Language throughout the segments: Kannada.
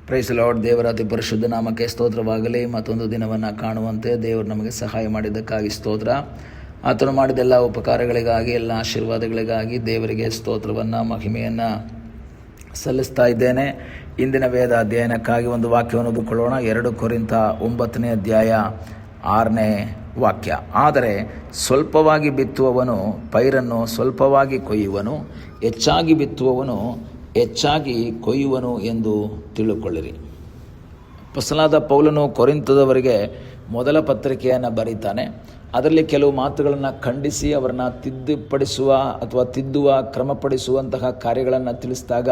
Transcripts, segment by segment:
Price lord. ದೇವರ ಅತಿ ಪರಿಶುದ್ಧ ನಾಮಕ್ಕೆ ಸ್ತೋತ್ರವಾಗಲಿ. ಮತ್ತೊಂದು ದಿನವನ್ನು ಕಾಣುವಂತೆ ದೇವರು ನಮಗೆ ಸಹಾಯ ಮಾಡಿದ್ದಕ್ಕಾಗಿ ಸ್ತೋತ್ರ. ಆತನು ಮಾಡಿದ ಎಲ್ಲ ಉಪಕಾರಗಳಿಗಾಗಿ, ಎಲ್ಲ ಆಶೀರ್ವಾದಗಳಿಗಾಗಿ ದೇವರಿಗೆ ಸ್ತೋತ್ರವನ್ನು, ಮಹಿಮೆಯನ್ನು ಸಲ್ಲಿಸ್ತಾ ಇದ್ದೇನೆ. ಇಂದಿನ ವೇದ ಅಧ್ಯಯನಕ್ಕಾಗಿ ಒಂದು ವಾಕ್ಯವನ್ನು ಒಪ್ಪಿಕೊಳ್ಳೋಣ. 2 ಕೊರಿಂಥ 9ನೇ ಅಧ್ಯಾಯ 6ನೇ ವಾಕ್ಯ. ಆದರೆ ಸ್ವಲ್ಪವಾಗಿ ಬಿತ್ತುವವನು ಪೈರನ್ನು ಸ್ವಲ್ಪವಾಗಿ ಕೊಯ್ಯುವನು, ಹೆಚ್ಚಾಗಿ ಬಿತ್ತುವವನು ಹೆಚ್ಚಾಗಿ ಕೊಯ್ಯುವನು ಎಂದು ತಿಳುಕೊಳ್ಳಿರಿ. ಅಪೊಸ್ತಲನಾದ ಪೌಲನು ಕೊರಿಂಥದವರಿಗೆ ಮೊದಲ ಪತ್ರಿಕೆಯನ್ನು ಬರೀತಾನೆ. ಅದರಲ್ಲಿ ಕೆಲವು ಮಾತುಗಳನ್ನು ಖಂಡಿಸಿ ಅವರನ್ನು ತಿದ್ದುವ ಕ್ರಮಪಡಿಸುವಂತಹ ಕಾರ್ಯಗಳನ್ನು ತಿಳಿಸಿದಾಗ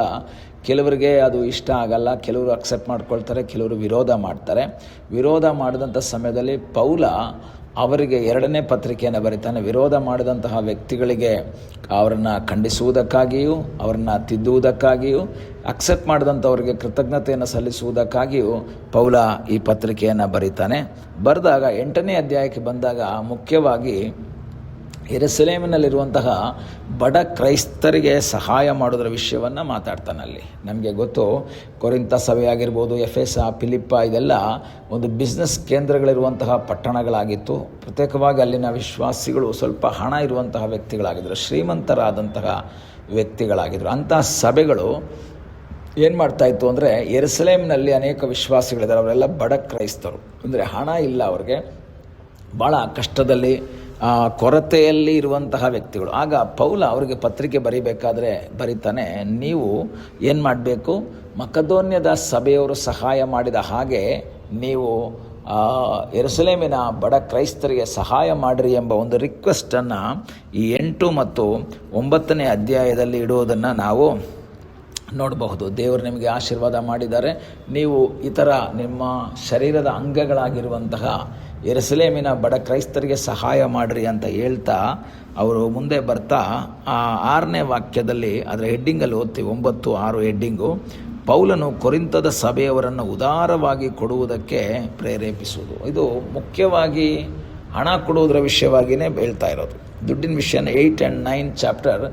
ಕೆಲವರಿಗೆ ಅದು ಇಷ್ಟ ಆಗಲ್ಲ, ಕೆಲವರು ಅಕ್ಸೆಪ್ಟ್ ಮಾಡ್ಕೊಳ್ತಾರೆ, ಕೆಲವರು ವಿರೋಧ ಮಾಡ್ತಾರೆ. ವಿರೋಧ ಮಾಡಿದಂಥ ಸಮಯದಲ್ಲಿ ಪೌಲ ಅವರಿಗೆ 2ನೇ ಪತ್ರಿಕೆಯನ್ನು ಬರೀತಾನೆ. ವಿರೋಧ ಮಾಡಿದಂತಹ ವ್ಯಕ್ತಿಗಳಿಗೆ ಅವರನ್ನು ಖಂಡಿಸುವುದಕ್ಕಾಗಿಯೂ, ಅವರನ್ನು ತಿದ್ದುವುದಕ್ಕಾಗಿಯೂ, ಅಕ್ಸೆಪ್ಟ್ ಮಾಡಿದಂಥವ್ರಿಗೆ ಕೃತಜ್ಞತೆಯನ್ನು ಸಲ್ಲಿಸುವುದಕ್ಕಾಗಿಯೂ ಪೌಲ ಈ ಪತ್ರಿಕೆಯನ್ನು ಬರೀತಾನೆ. ಬರೆದಾಗ 8ನೇ ಅಧ್ಯಾಯಕ್ಕೆ ಬಂದಾಗ ಮುಖ್ಯವಾಗಿ ಯೆರೂಸಲೇಮಿನಲ್ಲಿರುವಂತಹ ಬಡ ಕ್ರೈಸ್ತರಿಗೆ ಸಹಾಯ ಮಾಡೋದ್ರ ವಿಷಯವನ್ನು ಮಾತಾಡ್ತಾನೆ. ಅಲ್ಲಿ ನಮಗೆ ಗೊತ್ತು, ಕೊರಿಂಥ ಸಭೆಯಾಗಿರ್ಬೋದು, ಎಫೆಸ, ಫಿಲಿಪ್ಪ, ಇದೆಲ್ಲ ಒಂದು ಬಿಸ್ನೆಸ್ ಕೇಂದ್ರಗಳಿರುವಂತಹ ಪಟ್ಟಣಗಳಾಗಿತ್ತು. ಪ್ರತ್ಯೇಕವಾಗಿ ಅಲ್ಲಿನ ವಿಶ್ವಾಸಿಗಳು ಸ್ವಲ್ಪ ಹಣ ಇರುವಂತಹ ವ್ಯಕ್ತಿಗಳಾಗಿದ್ದರು, ಶ್ರೀಮಂತರಾದಂತಹ ವ್ಯಕ್ತಿಗಳಾಗಿದ್ದರು. ಅಂತಹ ಸಭೆಗಳು ಏನು ಮಾಡ್ತಾಯಿತ್ತು ಅಂದರೆ, ಯೆರೂಸಲೇಮಿನಲ್ಲಿ ಅನೇಕ ವಿಶ್ವಾಸಿಗಳಿದ್ದಾರೆ, ಅವರೆಲ್ಲ ಬಡ ಕ್ರೈಸ್ತರು. ಅಂದರೆ ಹಣ ಇಲ್ಲ ಅವ್ರಿಗೆ, ಭಾಳ ಕಷ್ಟದಲ್ಲಿ ಕೊರತೆಯಲ್ಲಿ ಇರುವಂತಹ ವ್ಯಕ್ತಿಗಳು. ಆಗ ಪೌಲ ಅವರಿಗೆ ಪತ್ರಿಕೆ ಬರೀಬೇಕಾದ್ರೆ ಬರೀತಾನೆ, ನೀವು ಏನು ಮಾಡಬೇಕು, ಮಕದೋನ್ಯದ ಸಭೆಯವರು ಸಹಾಯ ಮಾಡಿದ ಹಾಗೆ ನೀವು ಯೆರೂಸಲೇಮಿನ ಬಡ ಕ್ರೈಸ್ತರಿಗೆ ಸಹಾಯ ಮಾಡಿರಿ ಎಂಬ ಒಂದು ರಿಕ್ವೆಸ್ಟನ್ನು ಈ 8 ಮತ್ತು 9ನೇ ಅಧ್ಯಾಯದಲ್ಲಿ ಇಡುವುದನ್ನು ನಾವು ನೋಡಬಹುದು. ದೇವರು ನಿಮಗೆ ಆಶೀರ್ವಾದ ಮಾಡಿದ್ದಾರೆ. ನೀವು ಇತರ ನಿಮ್ಮ ಶರೀರದ ಅಂಗಗಳಾಗಿರುವಂತಹ ಯೆರೂಸಲೇಮಿನ ಬಡ ಕ್ರೈಸ್ತರಿಗೆ ಸಹಾಯ ಮಾಡಿರಿ ಅಂತ ಹೇಳ್ತಾ ಅವರು ಮುಂದೆ ಬರ್ತಾ 6ನೇ ವಾಕ್ಯದಲ್ಲಿ ಅದರ ಹೆಡ್ಡಿಂಗಲ್ಲಿ ಓದ್ತೀವಿ, 9:6 ಹೆಡ್ಡಿಂಗು. ಪೌಲನು ಕೊರಿಂಥದ ಸಭೆಯವರನ್ನು ಉದಾರವಾಗಿ ಕೊಡುವುದಕ್ಕೆ ಪ್ರೇರೇಪಿಸುವುದು. ಇದು ಮುಖ್ಯವಾಗಿ ಹಣ ಕೊಡುವುದರ ವಿಷಯವಾಗಿಯೇ ಹೇಳ್ತಾ ಇರೋದು. ದುಡ್ಡಿನ ವಿಷಯನೇ 8 and 9 ಚಾಪ್ಟರ್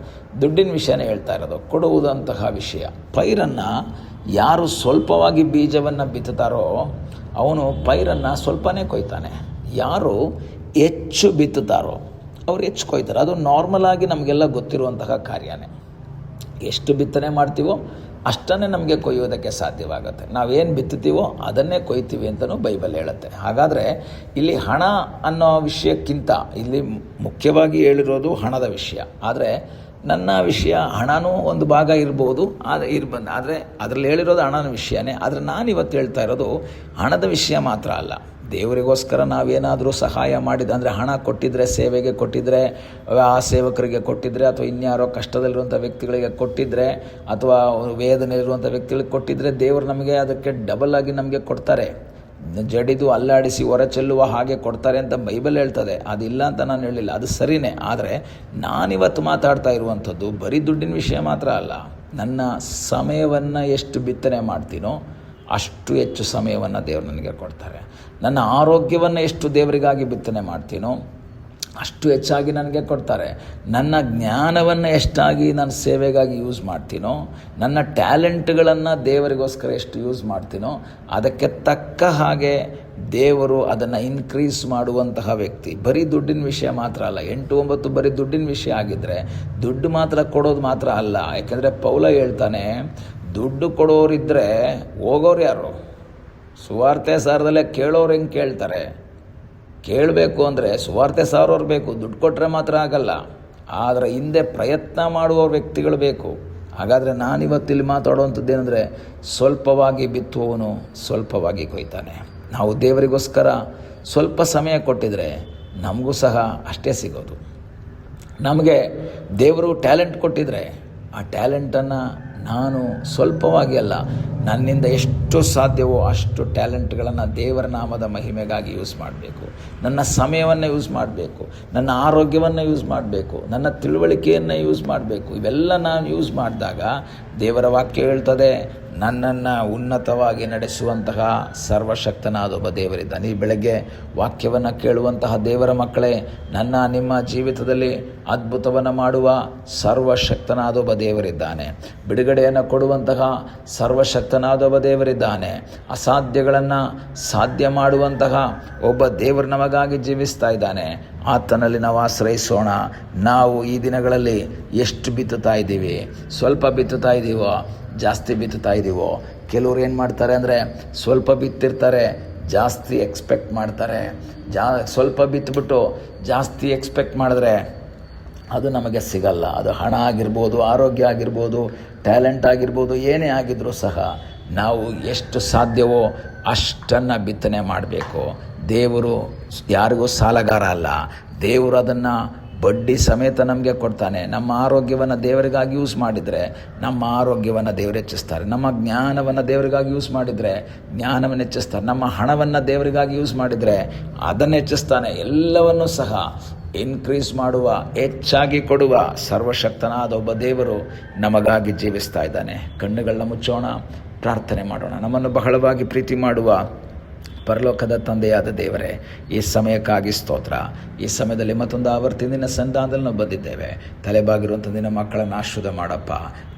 ದುಡ್ಡಿನ ವಿಷಯನೇ ಹೇಳ್ತಾ ಇರೋದು, ಕೊಡುವುದಂತಹ ವಿಷಯ. ಪೈರನ್ನು ಯಾರು ಸ್ವಲ್ಪವಾಗಿ ಬೀಜವನ್ನು ಬಿತ್ತುತ್ತಾರೋ ಅವನು ಪೈರನ್ನು ಸ್ವಲ್ಪನೇ ಕೊಯ್ತಾನೆ. ಯಾರು ಹೆಚ್ಚು ಬಿತ್ತುತ್ತಾರೋ ಅವ್ರು ಹೆಚ್ಚು ಕೊಯ್ತಾರೆ. ಅದು ನಾರ್ಮಲ್ ಆಗಿ ನಮಗೆಲ್ಲ ಗೊತ್ತಿರುವಂತಹ ಕಾರ್ಯನೇ. ಎಷ್ಟು ಬಿತ್ತನೆ ಮಾಡ್ತೀವೋ ಅಷ್ಟನ್ನೇ ನಮಗೆ ಕೊಯ್ಯೋದಕ್ಕೆ ಸಾಧ್ಯವಾಗುತ್ತೆ. ನಾವೇನು ಬಿತ್ತುತ್ತೀವೋ ಅದನ್ನೇ ಕೊಯ್ತೀವಿ ಅಂತಲೂ ಬೈಬಲ್ ಹೇಳುತ್ತೆ. ಹಾಗಾದರೆ ಇಲ್ಲಿ ಹಣ ಅನ್ನೋ ವಿಷಯಕ್ಕಿಂತ ಇಲ್ಲಿ ಮುಖ್ಯವಾಗಿ ಹೇಳಿರೋದು ಹಣದ ವಿಷಯ. ಆದರೆ ನನ್ನ ವಿಷಯ ಹಣನೂ ಒಂದು ಭಾಗ ಇರ್ಬೋದು, ಆದರೆ ಅದರಲ್ಲಿ ಹೇಳಿರೋದು ಹಣದ ವಿಷಯನೇ. ಆದರೆ ನಾನು ಇವತ್ತು ಹೇಳ್ತಾ ಇರೋದು ಹಣದ ವಿಷಯ ಮಾತ್ರ ಅಲ್ಲ. ದೇವರಿಗೋಸ್ಕರ ನಾವೇನಾದರೂ ಸಹಾಯ ಮಾಡಿದ ಅಂದರೆ ಹಣ ಕೊಟ್ಟಿದ್ದರೆ, ಸೇವೆಗೆ ಕೊಟ್ಟಿದ್ದರೆ, ಆ ಸೇವಕರಿಗೆ ಕೊಟ್ಟಿದ್ದರೆ, ಅಥವಾ ಇನ್ಯಾರೋ ಕಷ್ಟದಲ್ಲಿರುವಂಥ ವ್ಯಕ್ತಿಗಳಿಗೆ ಕೊಟ್ಟಿದ್ದರೆ, ಅಥವಾ ವೇದನೆಯಲ್ಲಿರುವಂಥ ವ್ಯಕ್ತಿಗಳಿಗೆ ಕೊಟ್ಟಿದ್ದರೆ, ದೇವರು ನಮಗೆ ಅದಕ್ಕೆ ಡಬಲ್ ಆಗಿ ನಮಗೆ ಕೊಡ್ತಾರೆ. ಜಡಿದು ಅಲ್ಲಾಡಿಸಿ ಹೊರಚೆಲ್ಲುವ ಹಾಗೆ ಕೊಡ್ತಾರೆ ಅಂತ ಬೈಬಲ್ ಹೇಳ್ತದೆ. ಅದಿಲ್ಲ ಅಂತ ನಾನು ಹೇಳಿಲ್ಲ, ಅದು ಸರಿಯೇ. ಆದರೆ ನಾನಿವತ್ತು ಮಾತಾಡ್ತಾ ಇರುವಂಥದ್ದು ಬರೀ ದುಡ್ಡಿನ ವಿಷಯ ಮಾತ್ರ ಅಲ್ಲ. ನನ್ನ ಸಮಯವನ್ನು ಎಷ್ಟು ಬಿತ್ತನೆ ಮಾಡ್ತೀನೋ ಅಷ್ಟು ಹೆಚ್ಚು ಸಮಯವನ್ನು ದೇವರು ನನಗೆ ಕೊಡ್ತಾರೆ. ನನ್ನ ಆರೋಗ್ಯವನ್ನು ಎಷ್ಟು ದೇವರಿಗಾಗಿ ಬಿತ್ತನೆ ಮಾಡ್ತೀನೋ ಅಷ್ಟು ಹೆಚ್ಚಾಗಿ ನನಗೆ ಕೊಡ್ತಾರೆ. ನನ್ನ ಜ್ಞಾನವನ್ನು ಎಷ್ಟಾಗಿ ನಾನು ಸೇವೆಗಾಗಿ ಯೂಸ್ ಮಾಡ್ತೀನೋ, ನನ್ನ ಟ್ಯಾಲೆಂಟ್ಗಳನ್ನು ದೇವರಿಗೋಸ್ಕರ ಎಷ್ಟು ಯೂಸ್ ಮಾಡ್ತೀನೋ ಅದಕ್ಕೆ ತಕ್ಕ ಹಾಗೆ ದೇವರು ಅದನ್ನು ಇನ್ಕ್ರೀಸ್ ಮಾಡುವಂತಹ ವ್ಯಕ್ತಿ. ಬರೀ ದುಡ್ಡಿನ ವಿಷಯ ಮಾತ್ರ ಅಲ್ಲ. 8, 9 ಬರೀ ದುಡ್ಡಿನ ವಿಷಯ ಆಗಿದ್ದರೆ ದುಡ್ಡು ಮಾತ್ರ ಕೊಡೋದು ಮಾತ್ರ ಅಲ್ಲ. ಯಾಕೆಂದರೆ ಪೌಲ ಹೇಳ್ತಾನೆ, ದುಡ್ಡು ಕೊಡೋರಿದ್ದರೆ ಹೋಗೋರು ಯಾರು? ಸುವಾರ್ತೆ ಸಾರದಲ್ಲೇ ಕೇಳೋರು ಹೆಂಗೆ ಕೇಳ್ತಾರೆ? ಕೇಳಬೇಕು ಅಂದರೆ ಸುವಾರ್ತೆ ಸಾರೋರು ಬೇಕು, ದುಡ್ಡು ಕೊಟ್ಟರೆ ಮಾತ್ರ ಆಗಲ್ಲ. ಆದರೆ ಹಿಂದೆ ಪ್ರಯತ್ನ ಮಾಡುವ ವ್ಯಕ್ತಿಗಳು ಬೇಕು. ಹಾಗಾದರೆ ನಾನಿವತ್ತಿಲ್ಲಿ ಮಾತಾಡುವಂಥದ್ದು ಏನಂದರೆ, ಸ್ವಲ್ಪವಾಗಿ ಬಿತ್ತುವವನು ಸ್ವಲ್ಪವಾಗಿ ಕೊಯ್ತಾನೆ. ನಾವು ದೇವರಿಗೋಸ್ಕರ ಸ್ವಲ್ಪ ಸಮಯ ಕೊಟ್ಟಿದ್ರೆ ನಮಗೂ ಸಹ ಅಷ್ಟೇ ಸಿಗೋದು. ನಮಗೆ ದೇವರು ಟ್ಯಾಲೆಂಟ್ ಕೊಟ್ಟಿದ್ರೆ ಆ ಟ್ಯಾಲೆಂಟನ್ನು ನಾನು ಸ್ವಲ್ಪವಾಗಿ ಅಲ್ಲ, ನನ್ನಿಂದ ಎಷ್ಟು ಸಾಧ್ಯವೋ ಅಷ್ಟು ಟ್ಯಾಲೆಂಟ್ಗಳನ್ನು ದೇವರ ನಾಮದ ಮಹಿಮೆಗಾಗಿ ಯೂಸ್ ಮಾಡಬೇಕು. ನನ್ನ ಸಮಯವನ್ನು ಯೂಸ್ ಮಾಡಬೇಕು, ನನ್ನ ಆರೋಗ್ಯವನ್ನು ಯೂಸ್ ಮಾಡಬೇಕು, ನನ್ನ ತಿಳುವಳಿಕೆಯನ್ನು ಯೂಸ್ ಮಾಡಬೇಕು. ಇವೆಲ್ಲ ನಾನು ಯೂಸ್ ಮಾಡಿದಾಗ ದೇವರ ವಾಕ್ಯ ಹೇಳ್ತದೆ, ನನ್ನನ್ನು ಉನ್ನತವಾಗಿ ನಡೆಸುವಂತಹ ಸರ್ವಶಕ್ತನಾದ ಒಬ್ಬ ದೇವರಿದ್ದಾನೆ. ಈ ಬೆಳಗ್ಗೆ ವಾಕ್ಯವನ್ನು ಕೇಳುವಂತಹ ದೇವರ ಮಕ್ಕಳೇ, ನನ್ನ ನಿಮ್ಮ ಜೀವಿತದಲ್ಲಿ ಅದ್ಭುತವನ್ನು ಮಾಡುವ ಸರ್ವಶಕ್ತನಾದ ಒಬ್ಬ ದೇವರಿದ್ದಾನೆ. ಬಿಡುಗಡೆಯನ್ನು ಕೊಡುವಂತಹ ಸರ್ವಶಕ್ತನಾದ ಸರ್ವಶಕ್ತನಾದ ಒಬ್ಬ ದೇವರಿದ್ದಾನೆ. ಅಸಾಧ್ಯಗಳನ್ನು ಸಾಧ್ಯ ಮಾಡುವಂತಹ ಒಬ್ಬ ದೇವರು ನಮಗಾಗಿ ಜೀವಿಸ್ತಾ ಇದ್ದಾನೆ. ಆತನಲ್ಲಿ ನಾವು ಆಶ್ರಯಿಸೋಣ. ನಾವು ಈ ದಿನಗಳಲ್ಲಿ ಎಷ್ಟು ಬಿತ್ತುತ್ತಾ ಇದ್ದೀವಿ? ಸ್ವಲ್ಪ ಬಿತ್ತುತ್ತಾ ಇದ್ದೀವೋ, ಜಾಸ್ತಿ ಬಿತ್ತುತ್ತಾ ಇದ್ದೀವೋ? ಕೆಲವ್ರು ಏನು ಮಾಡ್ತಾರೆ ಅಂದರೆ ಸ್ವಲ್ಪ ಬಿತ್ತಿರ್ತಾರೆ, ಜಾಸ್ತಿ ಎಕ್ಸ್ಪೆಕ್ಟ್ ಮಾಡ್ತಾರೆ. ಸ್ವಲ್ಪ ಬಿತ್ತುಬಿಟ್ಟು ಜಾಸ್ತಿ ಎಕ್ಸ್ಪೆಕ್ಟ್ ಮಾಡಿದ್ರೆ ಅದು ನಮಗೆ ಸಿಗಲ್ಲ. ಅದು ಹಣ ಆಗಿರ್ಬೋದು, ಆರೋಗ್ಯ ಆಗಿರ್ಬೋದು, ಟ್ಯಾಲೆಂಟ್ ಆಗಿರ್ಬೋದು, ಏನೇ ಆಗಿದ್ರೂ ಸಹ ನಾವು ಎಷ್ಟು ಸಾಧ್ಯವೋ ಅಷ್ಟನ್ನು ಬಿತ್ತನೆ ಮಾಡಬೇಕು. ದೇವರು ಯಾರಿಗೂ ಸಾಲಗಾರ ಅಲ್ಲ. ದೇವರು ಅದನ್ನು ಬಡ್ಡಿ ಸಮೇತ ನಮಗೆ ಕೊಡ್ತಾನೆ. ನಮ್ಮ ಆರೋಗ್ಯವನ್ನು ದೇವರಿಗಾಗಿ ಯೂಸ್ ಮಾಡಿದರೆ ನಮ್ಮ ಆರೋಗ್ಯವನ್ನು ದೇವರು ಹೆಚ್ಚಿಸ್ತಾರೆ. ನಮ್ಮ ಜ್ಞಾನವನ್ನು ದೇವರಿಗಾಗಿ ಯೂಸ್ ಮಾಡಿದರೆ ಜ್ಞಾನವನ್ನು ಹೆಚ್ಚಿಸ್ತಾರೆ. ನಮ್ಮ ಹಣವನ್ನು ದೇವರಿಗಾಗಿ ಯೂಸ್ ಮಾಡಿದರೆ ಅದನ್ನು ಹೆಚ್ಚಿಸ್ತಾನೆ. ಎಲ್ಲವನ್ನೂ ಸಹ ಇನ್ಕ್ರೀಸ್ ಮಾಡುವ, ಹೆಚ್ಚಾಗಿ ಕೊಡುವ ಸರ್ವಶಕ್ತನಾದ ಒಬ್ಬ ದೇವರು ನಮಗಾಗಿ ಜೀವಿಸ್ತಾ ಇದ್ದಾನೆ. ಕಣ್ಣುಗಳನ್ನ ಮುಚ್ಚೋಣ, ಪ್ರಾರ್ಥನೆ ಮಾಡೋಣ. ನಮ್ಮನ್ನು ಬಹಳವಾಗಿ ಪ್ರೀತಿ ಮಾಡುವ ಪರಲೋಕದ ತಂದೆಯಾದ ದೇವರೇ, ಈ ಸಮಯಕ್ಕಾಗಿ ಸ್ತೋತ್ರ. ಈ ಸಮಯದಲ್ಲಿ ಮತ್ತೊಂದು ಆವರ್ತಿ ನಿನ್ನ ಸಂಧಾನದಲ್ಲಿ ನಾವು ಬಂದಿದ್ದೇವೆ. ತಲೆಬಾಗಿರುವಂಥ ನಿನ್ನ ಮಕ್ಕಳನ್ನು ಆಶೀರ್ವಾದ ಮಾಡಪ್ಪ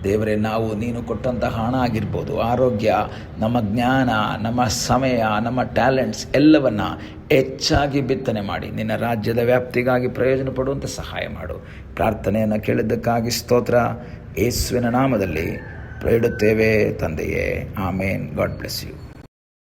ದೇವರೇ. ನಾವು ನೀನು ಕೊಟ್ಟಂತಹ ಹಣ ಆಗಿರ್ಬೋದು, ಆರೋಗ್ಯ, ನಮ್ಮ ಜ್ಞಾನ, ನಮ್ಮ ಸಮಯ, ನಮ್ಮ ಟ್ಯಾಲೆಂಟ್ಸ್ ಎಲ್ಲವನ್ನು ಹೆಚ್ಚಾಗಿ ಬಿತ್ತನೆ ಮಾಡಿ ನಿನ್ನ ರಾಜ್ಯದ ವ್ಯಾಪ್ತಿಗಾಗಿ ಪ್ರಯೋಜನ ಪಡುವಂತೆ ಸಹಾಯ ಮಾಡು. ಪ್ರಾರ್ಥನೆಯನ್ನು ಕೇಳಿದ್ದಕ್ಕಾಗಿ ಸ್ತೋತ್ರ. ಯೇಸುವಿನ ನಾಮದಲ್ಲಿ ಬೇಡುತ್ತೇವೆ ತಂದೆಯೇ, ಆಮೇನ್. God bless you.